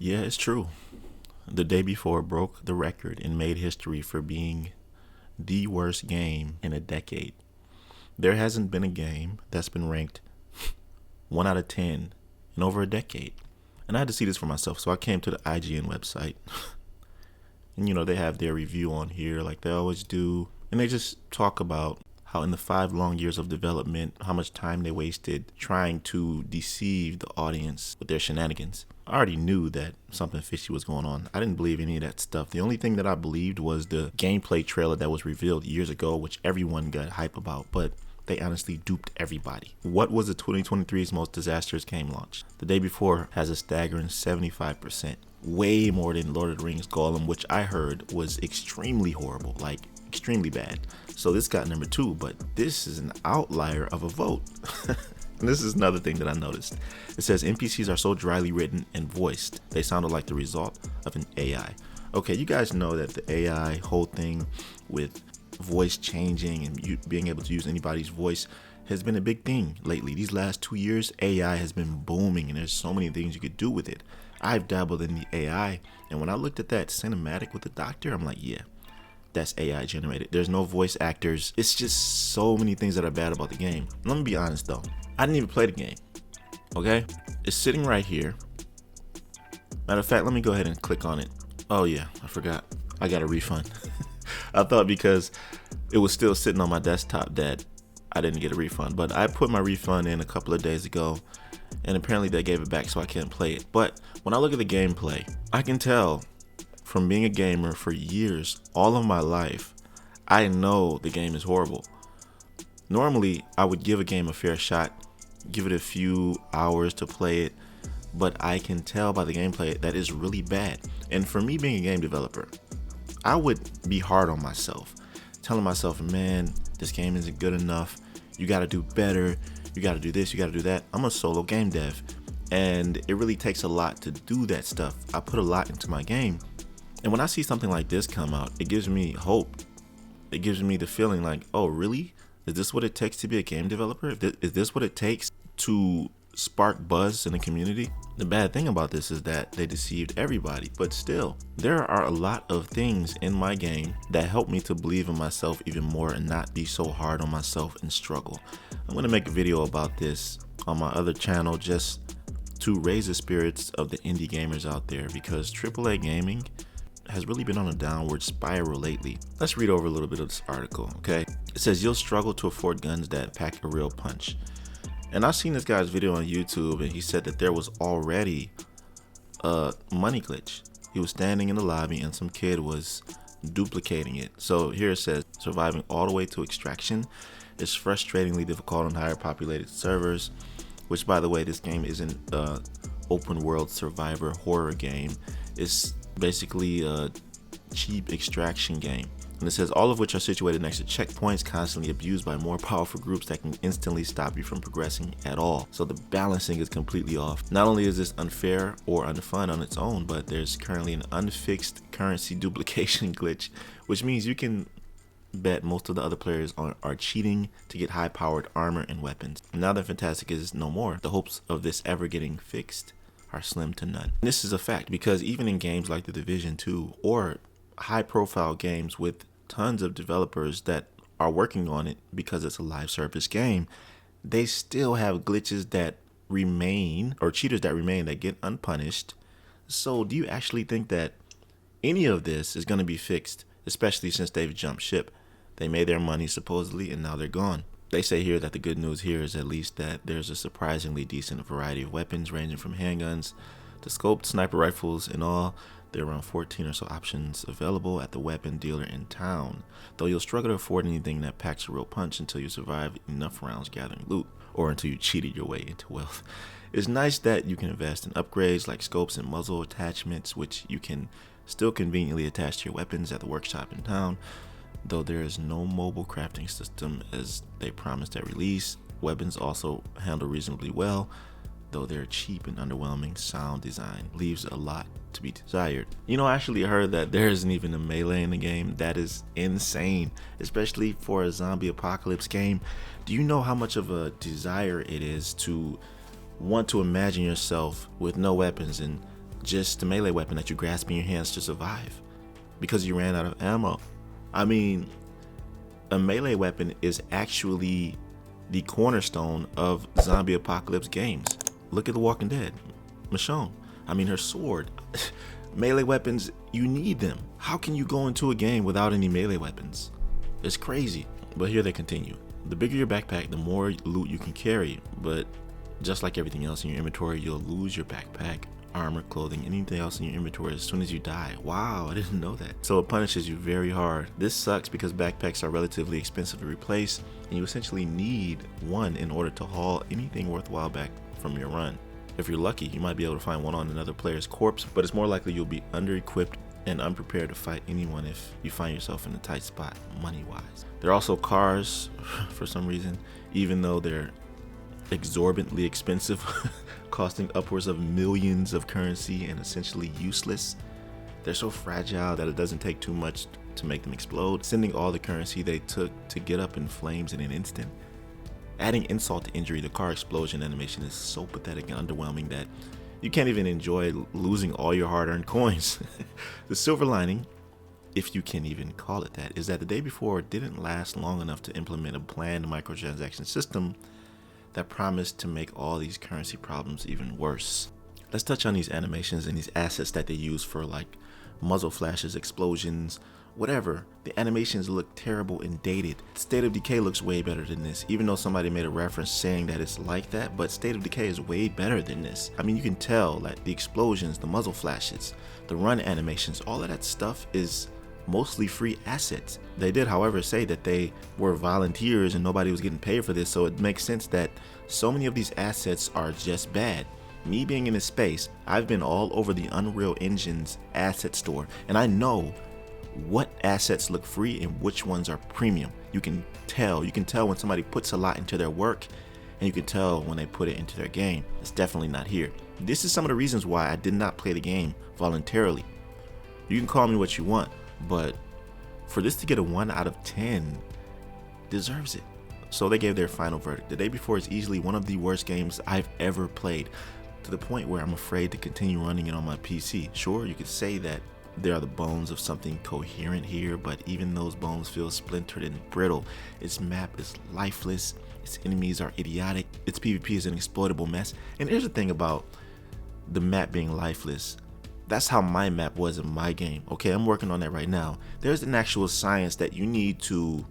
Yeah, it's true. The Day Before broke the record and made history for being the worst game in a decade. There hasn't been a game that's been ranked 1 out of 10 in over a decade. And I had to see this for myself, so I came to the IGN website. And they have their review on here like they always do. And they just talk about how in the 5 long years of development, how much time they wasted trying to deceive the audience with their shenanigans. I already knew that something fishy was going on. I didn't believe any of that stuff. The only thing that I believed was the gameplay trailer that was revealed years ago, which everyone got hype about, but they honestly duped everybody. What was the 2023's most disastrous game launch? The Day Before has a staggering 75%. Way more than Lord of the Rings Gollum, which I heard was extremely horrible, like extremely bad. So this got number 2, but this is an outlier of a vote. And this is another thing that I noticed. It says NPCs are so dryly written and voiced, they sounded like the result of an AI. Okay, you guys know that the AI whole thing with voice changing and you being able to use anybody's voice has been a big thing lately. These last 2 years, AI has been booming and there's so many things you could do with it. I've dabbled in the AI, and when I looked at that cinematic with the doctor, I'm like, yeah, that's AI generated. There's no voice actors. It's just so many things that are bad about the game. Let me be honest though. I didn't even play the game. Okay? It's sitting right here. Matter of fact, let me go ahead and click on it. Oh yeah, I forgot. I got a refund. I thought because it was still sitting on my desktop that I didn't get a refund. But I put my refund in a couple of days ago, and apparently they gave it back so I can't play it. But when I look at the gameplay, I can tell from being a gamer for years, all of my life, I know the game is horrible. Normally, I would give a game a fair shot, give it a few hours to play it, but I can tell by the gameplay that it's really bad. And for me being a game developer, I would be hard on myself, telling myself, man, this game isn't good enough. You got to do better. You got to do this. You got to do that. I'm a solo game dev, and it really takes a lot to do that stuff. I put a lot into my game. And when I see something like this come out, it gives me hope. It gives me the feeling like, oh, really? Is this what it takes to be a game developer? Is this what it takes to spark buzz in the community? The bad thing about this is that they deceived everybody, but still, there are a lot of things in my game that help me to believe in myself even more and not be so hard on myself and struggle. I'm going to make a video about this on my other channel just to raise the spirits of the indie gamers out there, because AAA gaming has really been on a downward spiral lately. Let's read over a little bit of this article, okay? It says, you'll struggle to afford guns that pack a real punch. And I've seen this guy's video on YouTube, and he said that there was already a money glitch. He was standing in the lobby and some kid was duplicating it. So here it says, surviving all the way to extraction is frustratingly difficult on higher populated servers, which, by the way, this game isn't an open world survivor horror game. It's basically a cheap extraction game. And it says, all of which are situated next to checkpoints constantly abused by more powerful groups that can instantly stop you from progressing at all. So the balancing is completely off. Not only is this unfair or unfun on its own, but there's currently an unfixed currency duplication glitch, which means you can bet most of the other players are cheating to get high-powered armor and weapons. Now that Fantastic is no more, the hopes of this ever getting fixed are slim to none. And this is a fact, because even in games like The Division 2 or high-profile games with tons of developers that are working on it because it's a live service game, they still have glitches that remain, or cheaters that remain, that get unpunished. So do you actually think that any of this is going to be fixed, especially since they've jumped ship? They made their money supposedly and now they're gone. They say here that the good news here is at least that there's a surprisingly decent variety of weapons ranging from handguns to scoped sniper rifles. In all, there are around 14 or so options available at the weapon dealer in town, though you'll struggle to afford anything that packs a real punch until you survive enough rounds gathering loot, or until you cheated your way into wealth. It's nice that you can invest in upgrades like scopes and muzzle attachments, which you can still conveniently attach to your weapons at the workshop in town, though there is no mobile crafting system as they promised at release. Weapons also handle reasonably well, though their cheap and underwhelming sound design leaves a lot to be desired. You know, I actually heard that there isn't even a melee in the game. That is insane, especially for a zombie apocalypse game. Do you know how much of a desire it is to want to imagine yourself with no weapons and just a melee weapon that you grasp in your hands to survive because you ran out of ammo. I mean, a melee weapon is actually the cornerstone of zombie apocalypse games. Look at The Walking Dead. Michonne, I mean, her sword. Melee weapons, you need them. How can you go into a game without any melee weapons? It's crazy. But here they continue. The bigger your backpack, the more loot you can carry. But just like everything else in your inventory, you'll lose your backpack, armor, clothing, anything else in your inventory as soon as you die. Wow, I didn't know that. So it punishes you very hard. This sucks because backpacks are relatively expensive to replace, and you essentially need one in order to haul anything worthwhile back from your run. If you're lucky, you might be able to find one on another player's corpse, but it's more likely you'll be under-equipped and unprepared to fight anyone if you find yourself in a tight spot money-wise. There are also cars, for some reason, even though they're exorbitantly expensive, costing upwards of millions of currency and essentially useless. They're so fragile that it doesn't take too much to make them explode, sending all the currency they took to get up in flames in an instant. Adding insult to injury, the car explosion animation is so pathetic and underwhelming that you can't even enjoy losing all your hard-earned coins. The silver lining, if you can even call it that, is that The Day Before didn't last long enough to implement a planned microtransaction system that promised to make all these currency problems even worse. Let's touch on these animations and these assets that they use for like muzzle flashes, explosions, whatever. The animations look terrible and dated. State of Decay looks way better than this, even though somebody made a reference saying that it's like that, but State of Decay is way better than this. I mean, you can tell like the explosions, the muzzle flashes, the run animations, all of that stuff is mostly free assets. They did, however, say that they were volunteers and nobody was getting paid for this, so it makes sense that so many of these assets are just bad. Me being in this space, I've been all over the Unreal Engine's asset store, and I know what assets look free and which ones are premium. You can tell when somebody puts a lot into their work, and you can tell when they put it into their game. It's definitely not here. This is some of the reasons why I did not play the game voluntarily. You can call me what you want, but for this to get a 1 out of 10 deserves it. So they gave their final verdict. The Day Before is easily one of the worst games I've ever played, to the point where I'm afraid to continue running it on my PC. Sure, you could say that there are the bones of something coherent here, but even those bones feel splintered and brittle. Its map is lifeless, its enemies are idiotic, its PvP is an exploitable mess. And here's the thing about the map being lifeless. That's how my map was in my game. Okay, I'm working on that right now. There's an actual science that you need to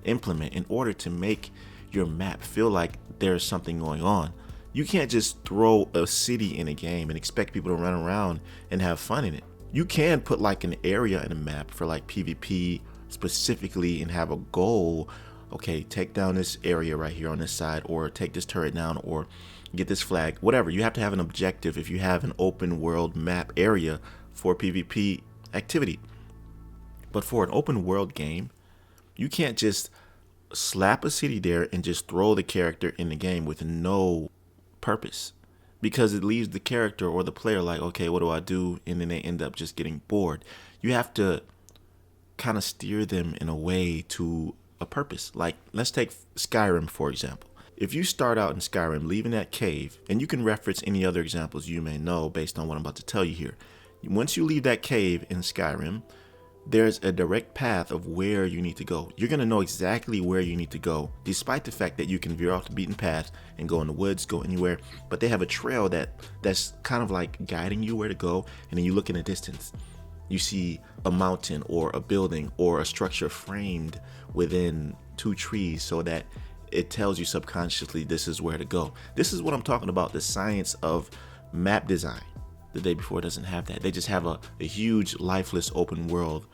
implement in order to make your map feel like there's something going on. You can't just throw a city in a game and expect people to run around and have fun in it. You can put like an area in a map for like PvP specifically and have a goal. Okay, take down this area right here on this side, or take this turret down, or get this flag, whatever. You have to have an objective if you have an open world map area for PvP activity. But for an open world game, you can't just slap a city there and just throw the character in the game with no purpose, because it leaves the character or the player like, okay, what do I do? And then they end up just getting bored. You have to kind of steer them in a way to a purpose. Like, let's take Skyrim, for example. If you start out in Skyrim leaving that cave, and you can reference any other examples you may know based on what I'm about to tell you here. Once you leave that cave in Skyrim, there's a direct path of where you need to go. You're going to know exactly where you need to go, despite the fact that you can veer off the beaten path and go in the woods, go anywhere. But they have a trail that's kind of like guiding you where to go. And then you look in the distance, you see a mountain or a building or a structure framed within 2 trees, so that it tells you subconsciously this is where to go. This is what I'm talking about, the science of map design. The Day Before doesn't have that. They just have a huge lifeless open world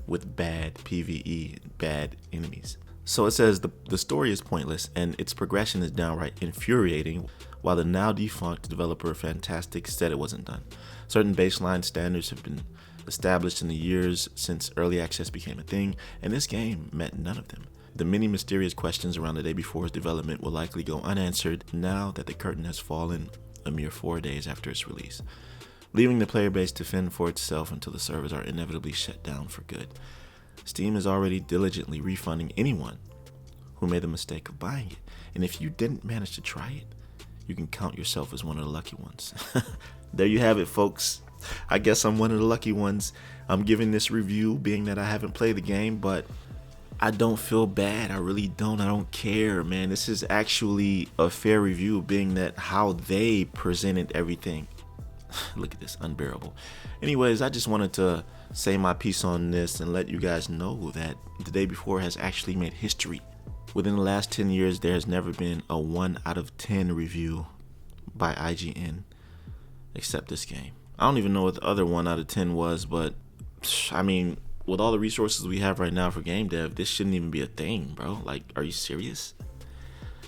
with bad PvE, bad enemies. So it says the story is pointless and its progression is downright infuriating, while the now defunct developer Fantastic said it wasn't done. Certain baseline standards have been established in the years since early access became a thing, and this game met none of them. The many mysterious questions around The Day Before's development will likely go unanswered now that the curtain has fallen a mere 4 days after its release, leaving the player base to fend for itself until the servers are inevitably shut down for good. Steam is already diligently refunding anyone who made the mistake of buying it, and if you didn't manage to try it, you can count yourself as one of the lucky ones. There you have it, folks. I guess I'm one of the lucky ones. I'm giving this review being that I haven't played the game, but I don't feel bad. I really don't. I don't care, man. This is actually a fair review being that how they presented everything. Look at this, unbearable. Anyways, I just wanted to say my piece on this and let you guys know that The Day Before has actually made history. Within the last 10 years, there has never been a 1 out of 10 review by IGN except this game. I don't even know what the other 1 out of 10 was, but I mean, with all the resources we have right now for game dev, this shouldn't even be a thing, bro. Like, are you serious?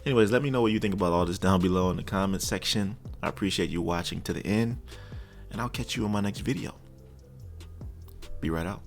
Anyways, let me know what you think about all this down below in the comments section. I appreciate you watching to the end, and I'll catch you in my next video. Be right out.